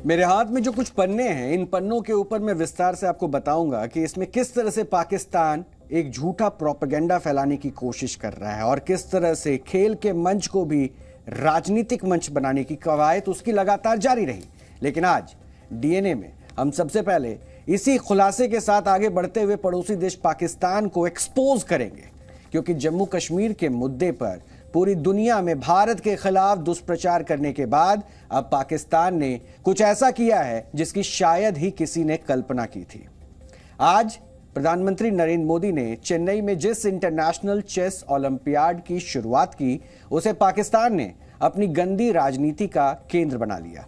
मेरे हाथ में जो कुछ पन्ने हैं, इन पन्नों के ऊपर मैं विस्तार से आपको बताऊंगा कि इसमें किस तरह से पाकिस्तान एक झूठा प्रोपेगेंडा फैलाने की कोशिश कर रहा है और किस तरह से खेल के मंच को भी राजनीतिक मंच बनाने की कवायद उसकी लगातार जारी रही। लेकिन आज डीएनए में हम सबसे पहले इसी खुलासे के साथ आगे बढ़ते हुए पड़ोसी देश पाकिस्तान को एक्सपोज करेंगे, क्योंकि जम्मू कश्मीर के मुद्दे पर पूरी दुनिया में भारत के खिलाफ दुष्प्रचार करने के बाद अब पाकिस्तान ने कुछ ऐसा किया है जिसकी शायद ही किसी ने कल्पना की थी। आज प्रधानमंत्री नरेंद्र मोदी ने चेन्नई में जिस इंटरनेशनल चेस ओलंपियाड की शुरुआत की, उसे पाकिस्तान ने अपनी गंदी राजनीति का केंद्र बना लिया।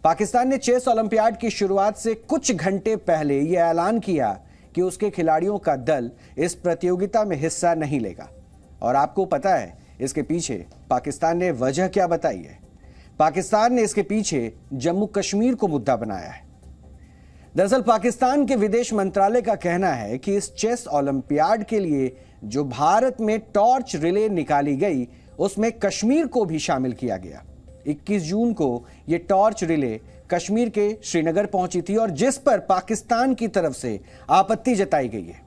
पाकिस्तान ने चेस ओलंपियाड की शुरुआत से कुछ घंटे पहले यह ऐलान किया कि उसके खिलाड़ियों का दल इस प्रतियोगिता में हिस्सा नहीं लेगा। और आपको पता है इसके पीछे पाकिस्तान ने वजह क्या बताई है? पाकिस्तान ने इसके पीछे जम्मू कश्मीर को मुद्दा बनाया है। दरअसल पाकिस्तान के विदेश मंत्रालय का कहना है कि इस चेस ओलंपियाड के लिए जो भारत में टॉर्च रिले निकाली गई, उसमें कश्मीर को भी शामिल किया गया। 21 जून को यह टॉर्च रिले कश्मीर के श्रीनगर पहुंची थी और जिस पर पाकिस्तान की तरफ से आपत्ति जताई गई है।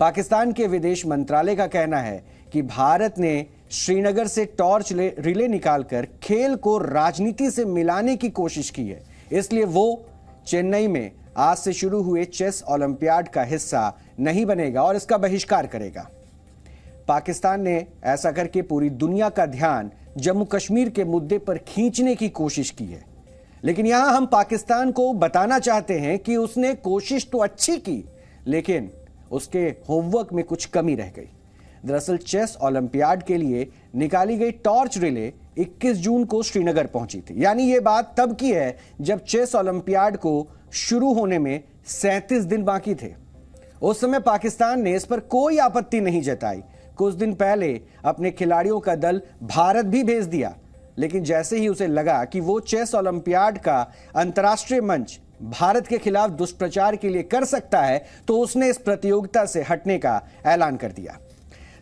पाकिस्तान के विदेश मंत्रालय का कहना है कि भारत ने श्रीनगर से टॉर्च रिले निकालकर खेल को राजनीति से मिलाने की कोशिश की है, इसलिए वो चेन्नई में आज से शुरू हुए चेस ओलंपियाड का हिस्सा नहीं बनेगा और इसका बहिष्कार करेगा। पाकिस्तान ने ऐसा करके पूरी दुनिया का ध्यान जम्मू कश्मीर के मुद्दे पर खींचने की कोशिश की है। लेकिन यहां हम पाकिस्तान को बताना चाहते हैं कि उसने कोशिश तो अच्छी की, लेकिन उसके होमवर्क में कुछ कमी रह गई। दरअसल चेस ओलंपियाड के लिए निकाली गई टॉर्च रिले 21 जून को श्रीनगर पहुंची थी। यानी यह बात तब की है जब चेस ओलंपियाड को शुरू होने में 37 दिन बाकी थे। उस समय पाकिस्तान ने इस पर कोई आपत्ति नहीं जताई। कुछ दिन पहले अपने खिलाड़ियों का दल भारत भी भेज दिया, लेकिन जैसे ही उसे लगा कि वो चेस ओलंपियाड का अंतर्राष्ट्रीय मंच भारत के खिलाफ दुष्प्रचार के लिए कर सकता है, तो उसने इस प्रतियोगिता से हटने का ऐलान कर दिया।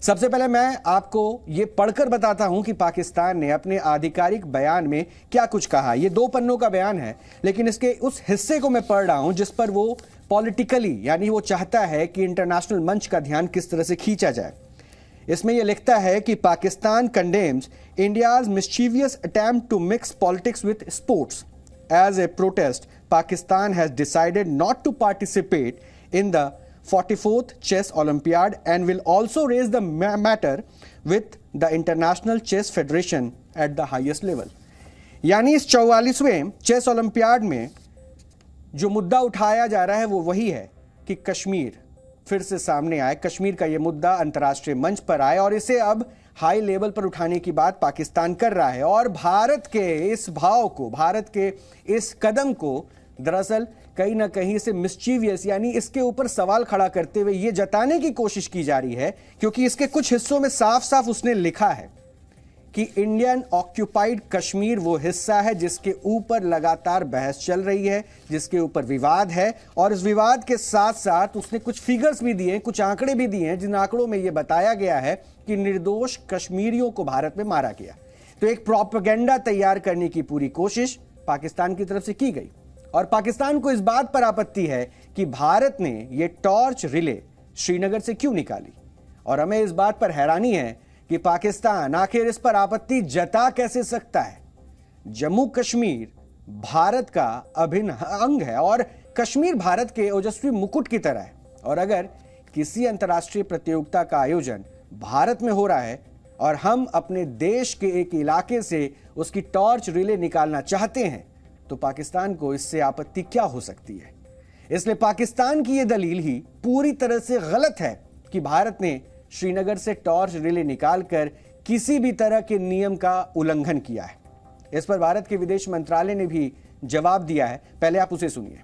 सबसे पहले मैं आपको ये पढ़कर बताता हूं कि पाकिस्तान ने अपने आधिकारिक बयान में क्या कुछ कहा। ये 2 पन्नों का बयान है, लेकिन इसके उस हिस्से को मैं पढ़ रहा हूं जिस पर वो पॉलिटिकली, यानी वो चाहता है कि इंटरनेशनल मंच का ध्यान किस तरह से खींचा जाए। इसमें यह लिखता है कि Pakistan condemns India's mischievous attempt to mix politics with sports. As a protest, Pakistan has decided not to participate in the 44th Chess Olympiad and will also raise the matter with the International Chess Federation at the highest level। यानी इस 44वें chess olympiad में जो मुद्दा उठाया जा रहा है वो वही है कि कश्मीर फिर से सामने आए, कश्मीर का ये मुद्दा अंतर्राष्ट्रीय मंच पर आए और इसे अब हाई लेवल पर उठाने की बात पाकिस्तान कर रहा है। और भारत के इस भाव को, भारत के इस कदम को दरअसल कहीं ना कहीं से मिस्चीवियस, यानी इसके ऊपर सवाल खड़ा करते हुए यह जताने की कोशिश की जा रही है, क्योंकि इसके कुछ हिस्सों में साफ साफ उसने लिखा है कि इंडियन ऑक्यूपाइड कश्मीर वो हिस्सा है जिसके ऊपर लगातार बहस चल रही है, जिसके ऊपर विवाद है। और इस विवाद के साथ साथ उसने कुछ फिगर्स भी दिए, कुछ आंकड़े भी दिए हैं, जिन आंकड़ों में यह बताया गया है कि निर्दोष कश्मीरियों को भारत में मारा गया। तो एक प्रोपेगेंडा तैयार करने की पूरी कोशिश पाकिस्तान की तरफ से की गई और पाकिस्तान को इस बात पर आपत्ति है कि भारत ने यह टॉर्च रिले श्रीनगर से क्यों निकाली। और हमें इस बात पर हैरानी है कि पाकिस्तान आखिर इस पर आपत्ति जता कैसे सकता है। जम्मू कश्मीर भारत का अभिन्न अंग है और कश्मीर भारत के ओजस्वी मुकुट की तरह है। और अगर किसी अंतर्राष्ट्रीय प्रतियोगिता का आयोजन भारत में हो रहा है और हम अपने देश के एक इलाके से उसकी टॉर्च रिले निकालना चाहते हैं, तो पाकिस्तान को इससे आपत्ति क्या हो सकती है। इसलिए पाकिस्तान की यह दलील ही पूरी तरह से गलत है कि भारत ने श्रीनगर से टॉर्च रिले निकालकर किसी भी तरह के नियम का उल्लंघन किया है। इस पर भारत के विदेश मंत्रालय ने भी जवाब दिया है, पहले आप उसे सुनिए।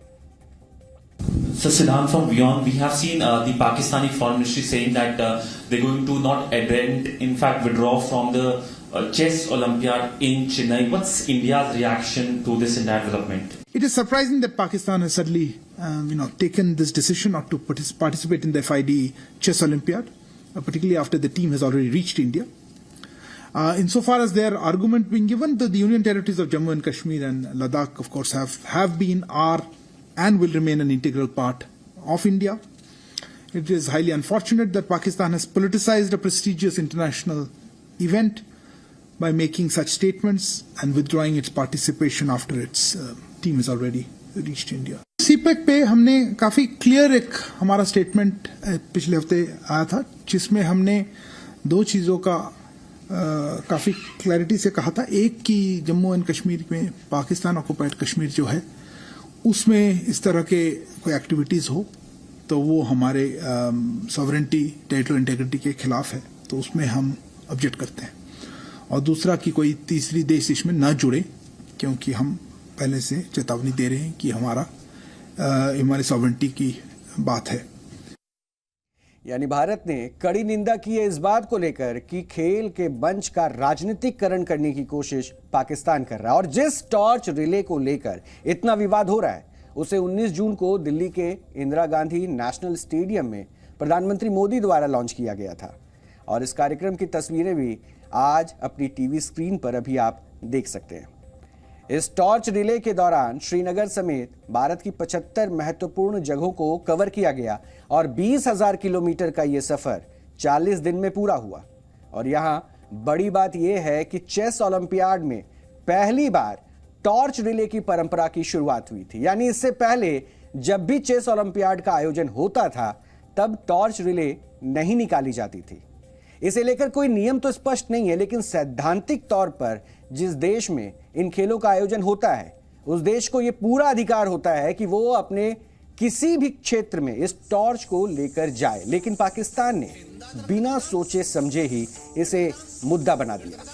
So Siddhant, from beyond, we have seen the Pakistani Foreign Ministry saying that they're going to not attend, in fact withdraw from the Chess Olympiad in Chennai. What's India's reaction to this entire development? It is surprising that Pakistan has suddenly, taken this decision not to participate in the FID Chess Olympiad, particularly after the team has already reached India. Insofar as their argument being given, the Union Territories of Jammu and Kashmir and Ladakh, of course, have been, are, and will remain an integral part of India. It is highly unfortunate that Pakistan has politicized a prestigious international event by making such statements and withdrawing its participation after its team has already reached India. CPEC पे हमने काफी clear एक हमारा statement पिछले हफ्ते आया था, जिसमें हमने दो चीजों का काफी क्लैरिटी से कहा था। एक कि जम्मू एंड कश्मीर में पाकिस्तान ऑक्युपाइड कश्मीर जो है उसमें इस तरह के कोई एक्टिविटीज हो तो वो हमारे सॉवरेंटी, टेरिटोरियल इंटीग्रिटी के खिलाफ है, तो उसमें हम ऑब्जेक्ट करते हैं। और दूसरा कि कोई तीसरी देश इसमें न जुड़े, क्योंकि हम पहले से चेतावनी दे रहे हैं कि हमारी सॉवरेंटी की बात है। यानी भारत ने कड़ी निंदा की है इस बात को लेकर कि खेल के मंच का राजनीतिकरण करने की कोशिश पाकिस्तान कर रहा है। और जिस टॉर्च रिले को लेकर इतना विवाद हो रहा है उसे 19 जून को दिल्ली के इंदिरा गांधी नेशनल स्टेडियम में प्रधानमंत्री मोदी द्वारा लॉन्च किया गया था। और इस कार्यक्रम की तस्वीरें भी आज अपनी टीवी स्क्रीन पर अभी आप देख सकते हैं। इस टॉर्च रिले के दौरान श्रीनगर समेत भारत की 75 महत्वपूर्ण जगहों को कवर किया गया और 20,000 किलोमीटर का यह सफर 40 दिन में पूरा हुआ। और यहां बड़ी बात यह है कि चेस ओलंपियाड में पहली बार टॉर्च रिले की परंपरा की शुरुआत हुई थी। यानी इससे पहले जब भी चेस ओलंपियाड का आयोजन होता था तब टॉर्च रिले नहीं निकाली जाती थी। इसे लेकर कोई नियम तो स्पष्ट नहीं है, लेकिन सैद्धांतिक तौर पर जिस देश में इन खेलों का आयोजन होता है उस देश को यह पूरा अधिकार होता है कि वो अपने किसी भी क्षेत्र में इस टॉर्च को लेकर जाए। लेकिन पाकिस्तान ने बिना सोचे समझे ही इसे मुद्दा बना दिया।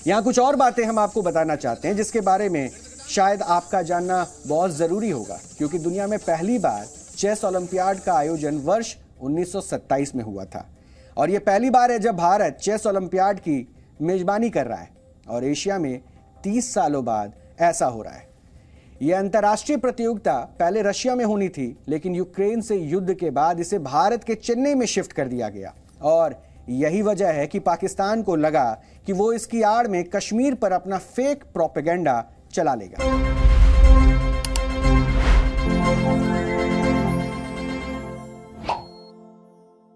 यहां कुछ और बातें हम आपको बताना चाहते हैं जिसके बारे में शायद आपका जानना बहुत जरूरी होगा, क्योंकि दुनिया में पहली बार चेस ओलंपियाड का आयोजन वर्ष 1927 में हुआ था। और यह पहली बार है जब भारत चेस ओलंपियाड की मेजबानी कर रहा है और एशिया में 30 सालों बाद ऐसा हो रहा है। यह अंतर्राष्ट्रीय प्रतियोगिता पहले रशिया में होनी थी, लेकिन यूक्रेन से युद्ध के बाद इसे भारत के चेन्नई में शिफ्ट कर दिया गया। और यही वजह है कि पाकिस्तान को लगा कि वो इसकी आड़ में कश्मीर पर अपना फेक प्रोपेगेंडा चला लेगा।